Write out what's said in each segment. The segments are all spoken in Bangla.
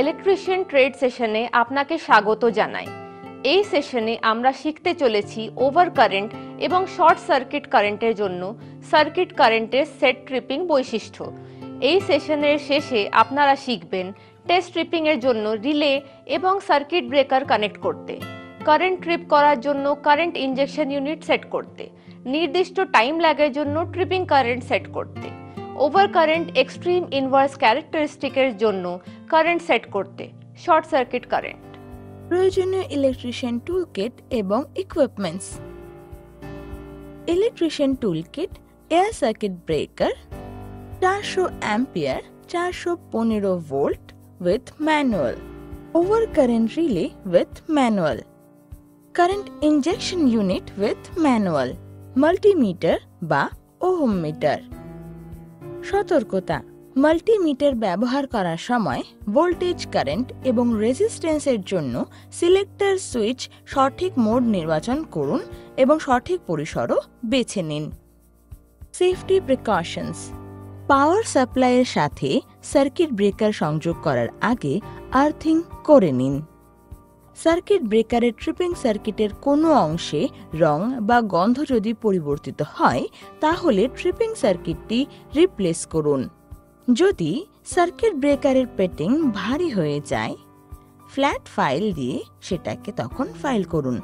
ইলেকট্রিশিয়ান ট্রেড সেশনে আপনাকে স্বাগত জানাই। এই সেশনে আমরা শিখতে চলেছি ওভার কারেন্ট এবং শর্ট সার্কিট কারেন্টের জন্য সার্কিট কারেন্টের সেট ট্রিপিং বৈশিষ্ট্য। এই সেশনের শেষে আপনারা শিখবেন টেস্ট ট্রিপিং এর জন্য রিলে এবং সার্কিট ব্রেকার কানেক্ট করতে, কারেন্ট ট্রিপ করার জন্য কারেন্ট ইনজেকশন ইউনিট সেট করতে, নির্দিষ্ট টাইম ল্যাগের জন্য ট্রিপিং কারেন্ট সেট করতে, ওভার কারেন্ট এক্সট্রিম ইনভার্স ক্যারেক্টারিস্টিকের জন্য কারেন্ট সেট করতে, শর্ট সার্কিট কারেন্ট। প্রয়োজনীয় ইলেকট্রিশিয়ান টুলকিট এবং equipments. Electrician toolkit air circuit breaker 400 ampere 415 volt with manual, over current relay with manual, current injection unit with manual, multimeter বা ওহম মিটার। সতর্কতা: মাল্টিমিটার ব্যবহার করার সময় ভোল্টেজ, কারেন্ট এবং রেজিস্ট্যান্সের জন্য সিলেক্টর সুইচ সঠিক মোড নির্বাচন করুন এবং সঠিক পরিসরও বেছে নিন। সেফটি প্রিকশনস: পাওয়ার সাপ্লাইয়ের সাথে সার্কিট ব্রেকার সংযোগ করার আগে আর্থিং করে নিন। সার্কিট ব্রেকারের ট্রিপিং সার্কিটের কোনো অংশে রং বা গন্ধ যদি পরিবর্তিত হয় তাহলে ট্রিপিং সার্কিটটি রিপ্লেস করুন। যদি সার্কিট ব্রেকারের পেটিং ভারী হয়ে যায়, ফ্ল্যাট ফাইল দিয়ে সেটাকে তখন ফাইল করুন।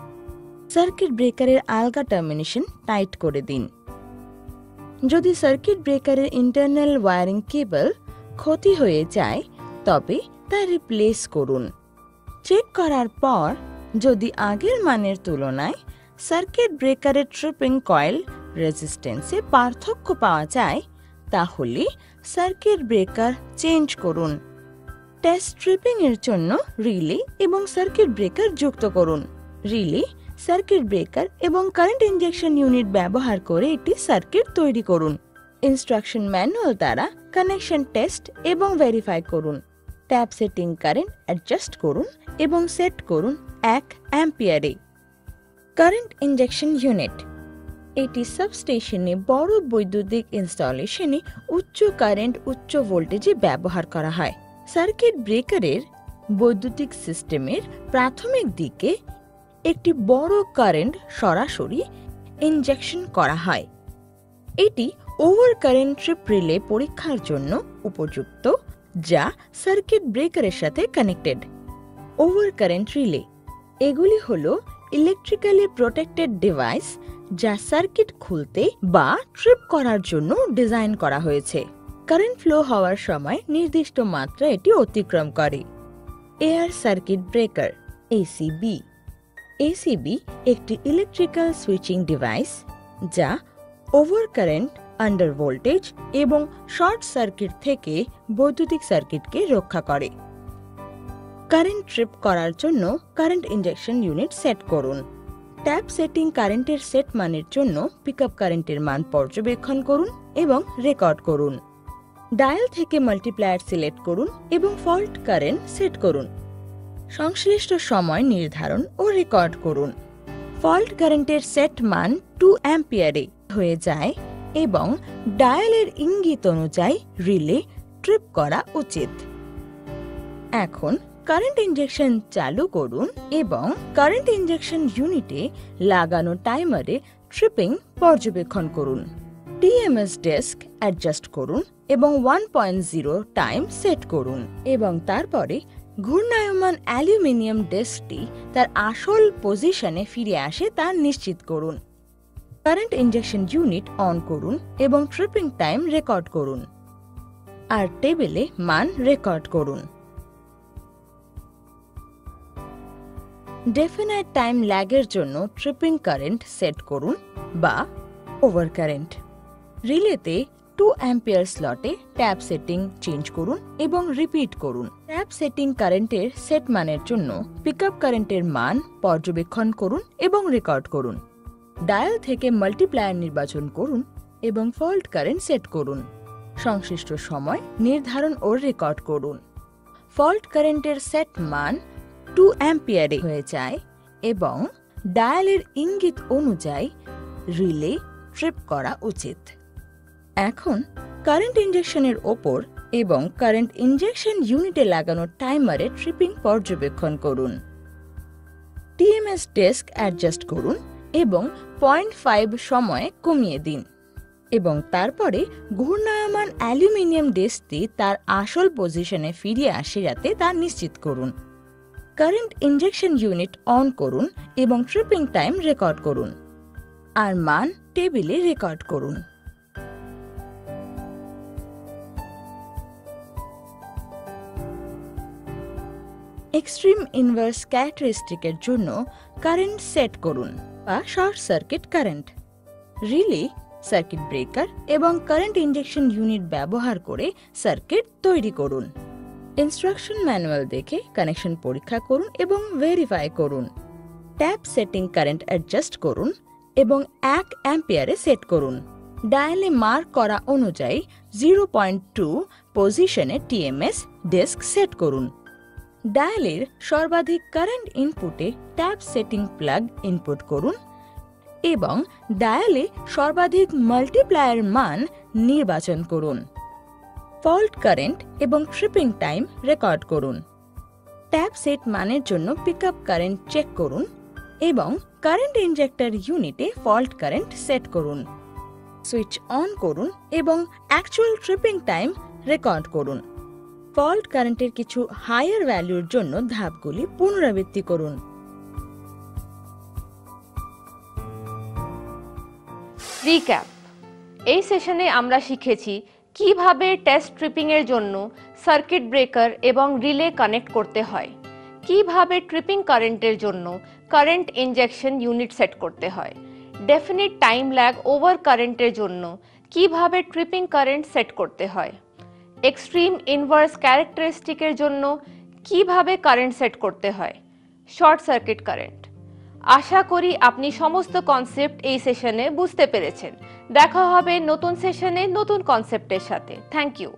সার্কিট ব্রেকারের আলগা টার্মিনেশন টাইট করে দিন। যদি সার্কিট ব্রেকারের ইন্টারনাল ওয়্যারিং কেবল ক্ষতি হয়ে যায় তবে তা রিপ্লেস করুন। চেক করার পর যদি আগের মানের তুলনায় সার্কিট ব্রেকারের ট্রিপিং কয়েল রেজিস্ট্যান্সে পার্থক্য পাওয়া যায় তাহলে সার্কিট ব্রেকার চেঞ্জ করুন। টেস্ট ট্রিপিং এর জন্য রিলে এবং সার্কিট ব্রেকার যুক্ত করুন। রিলে, সার্কিট ব্রেকার এবং কারেন্ট ইনজেকশন ইউনিট ব্যবহার করে একটি সার্কিট তৈরি করুন। ইনস্ট্রাকশন ম্যানুয়াল দ্বারা কানেকশন টেস্ট এবং ভেরিফাই করুন। ট্যাপ সেটিং কারেন্ট অ্যাডজাস্ট করুন এবং সেট করুন 1 অ্যাম্পিয়ারে। কারেন্ট ইনজেকশন ইউনিট এটি সাবস্টেশনে বড় বৈদ্যুতিক ইনস্টলেশনে উচ্চ কারেন্ট, উচ্চ ভোল্টেজে ব্যবহার করা হয়। সার্কিট ব্রেকারের বৈদ্যুতিক সিস্টেমের প্রাথমিক দিকে একটি বড় কারেন্ট সরাসরি ইনজেকশন করা হয়। এটি ওভার কারেন্ট ট্রিপ রিলে পরীক্ষার জন্য উপযুক্ত, যা সার্কিট ব্রেকারের সাথে কানেক্টেড। ওভার কারেন্ট রিলে এগুলি হল ইলেকট্রিক্যালি প্রোটেক্টেড ডিভাইস যা সার্কিট খুলতে বা ট্রিপ করার জন্য ডিজাইন করা হয়েছে। কারেন্ট ফ্লো হওয়ার সময় নির্দিষ্ট মাত্রা এটি অতিক্রম করে। Air circuit breaker ACB. ACB একটি ইলেকট্রিক্যাল সুইচিং ডিভাইস যা ওভার কারেন্ট, আন্ডার ভোল্টেজ এবং শর্ট সার্কিট থেকে বৈদ্যুতিক সার্কিটকে রক্ষা করে। কারেন্ট ট্রিপ করার জন্য কারেন্ট ইনজেকশন ইউনিট সেট করুন। ট্যাপ সেটিং কারেন্টের সেট মানের জন্য পিকআপ কারেন্টের মান পর্যবেক্ষণ করুন এবং রেকর্ড করুন। ডায়াল থেকে মাল্টিপ্লায়ার সিলেক্ট করুন এবং ফল্ট কারেন্ট সেট করুন। সংশ্লিষ্ট সময় নির্ধারণ ও রেকর্ড করুন। ফল্ট কারেন্টের সেট মান 2 অ্যাম্পিয়ারে হয়ে যায় এবং ডায়ালের ইঙ্গিত অনুযায়ী রিলে ট্রিপ করা উচিত। এখন কারেন্ট ইনজেকশন চালু করুন এবং কারেন্ট ইনজেকশন ইউনিটে লাগানো টাইমারে ট্রিপিং পর্যবেক্ষণ করুন। টিএমএস ডেস্ক অ্যাডজাস্ট করুন এবং 1.0 টাইম সেট করুন এবং তারপরে ঘূর্ণায়মান অ্যালুমিনিয়াম ডেস্কটি তার আসল পজিশনে ফিরে আসে তা নিশ্চিত করুন। কারেন্ট ইনজেকশন ইউনিট অন করুন এবং ট্রিপিং টাইম রেকর্ড করুন আর টেবিলে মান রেকর্ড করুন। ডেফিনাইট টাইম ল্যাগের জন্য ট্রিপিং কারেন্ট সেট করুন বা ওভার কারেন্ট। রিলেতে 2 অ্যাম্পিয়ার স্লটে ট্যাপ সেটিং চেঞ্জ করুন এবং রিপিট করুন। ট্যাপ সেটিং কারেন্টের সেট মানের জন্য পিকআপ কারেন্টের মান পর্যবেক্ষণ করুন এবং রেকর্ড করুন। ডায়াল থেকে মাল্টিপ্লায়ার নির্বাচন করুন এবং ফল্ট কারেন্ট সেট করুন। সংশ্লিষ্ট সময় নির্ধারণ ও রেকর্ড করুন। ফল্ট কারেন্টের সেট মান 2 অ্যাম্পিয়ারে হয়ে যায় এবং ডায়ালের ইঙ্গিত অনুযায়ী রিলে ট্রিপ করা উচিত। এখন কারেন্ট ইনজেকশনের ওপর এবং কারেন্ট ইনজেকশন ইউনিটে লাগানো টাইমারে ট্রিপিং পর্যবেক্ষণ করুন। টিএমএস ডেস্ক অ্যাডজাস্ট করুন এবং 0.5 সময়ে কমিয়ে দিন এবং তারপরে ঘূর্ণায়মান অ্যালুমিনিয়াম ডিস্কটি তার আসল পজিশনে ফিরে আসে যাতে তা নিশ্চিত করুন। কারেন্ট ইনজেকশন ইউনিট অন করুন এবং ট্রিপিং টাইম রেকর্ড করুন আর মান টেবিলে রেকর্ড করুন। এক্সট্রিম ইনভার্স ক্যারেক্টারিস্টিকের জন্য কারেন্ট সেট করুন বা short circuit current. Relay, circuit breaker এবং কারেন্ট ইনজেকশন ইউনিট ব্যবহার করে সার্কিট তৈরি করুন। ইনস্ট্রাকশন ম্যানুয়াল দেখে কানেকশন পরীক্ষা করুন এবং ভেরিফাই করুন। ট্যাপ সেটিং কারেন্ট অ্যাডজাস্ট করুন এবং 1 অ্যাম্পিয়ারে সেট করুন। ডায়ালে মার্ক করা অনুযায়ী 0.2 পজিশনে টিএমএস ডিস্ক সেট করুন। ডায়ালের সর্বাধিক কারেন্ট ইনপুটে ট্যাপ সেটিং প্লাগ ইনপুট করুন এবং ডায়ালে সর্বাধিক মাল্টিপ্লায়ার মান নির্বাচন করুন। ফল্ট কারেন্ট এবং ট্রিপিং টাইম রেকর্ড করুন। ট্যাপ সেট মানের জন্য পিকআপ কারেন্ট চেক করুন এবং কারেন্ট ইনজেক্টর ইউনিটে ফল্ট কারেন্ট সেট করুন। সুইচ অন করুন এবং অ্যাকচুয়াল ট্রিপিং টাইম রেকর্ড করুন। ফল্ট কারেন্টের কিছু হায়ার ভ্যালুর জন্য ধাপগুলি পুনরাবৃত্তি করুন। রিক্যাপ। এই সেশনে আমরা শিখেছি কিভাবে টেস্ট ট্রিপিং এর জন্য সার্কিট ব্রেকার এবং রিলে কানেক্ট করতে হয়, কিভাবে ট্রিপিং কারেন্টের জন্য কারেন্ট ইনজেকশন ইউনিট সেট করতে হয়, ডেফিনিট টাইম ল্যাগ ওভার কারেন্টের জন্য কিভাবে ট্রিপিং কারেন্ট সেট করতে হয়, এক্সট্রিম ইনভার্স ক্যারেক্টারিস্টিকের জন্য কিভাবে কারেন্ট সেট করতে হয়, শর্ট সার্কিট কারেন্ট। আশা করি আপনি সমস্ত কনসেপ্ট এই সেশনে বুঝতে পেরেছেন। দেখা হবে নতুন সেশনে নতুন কনসেপ্টের সাথে। Thank you.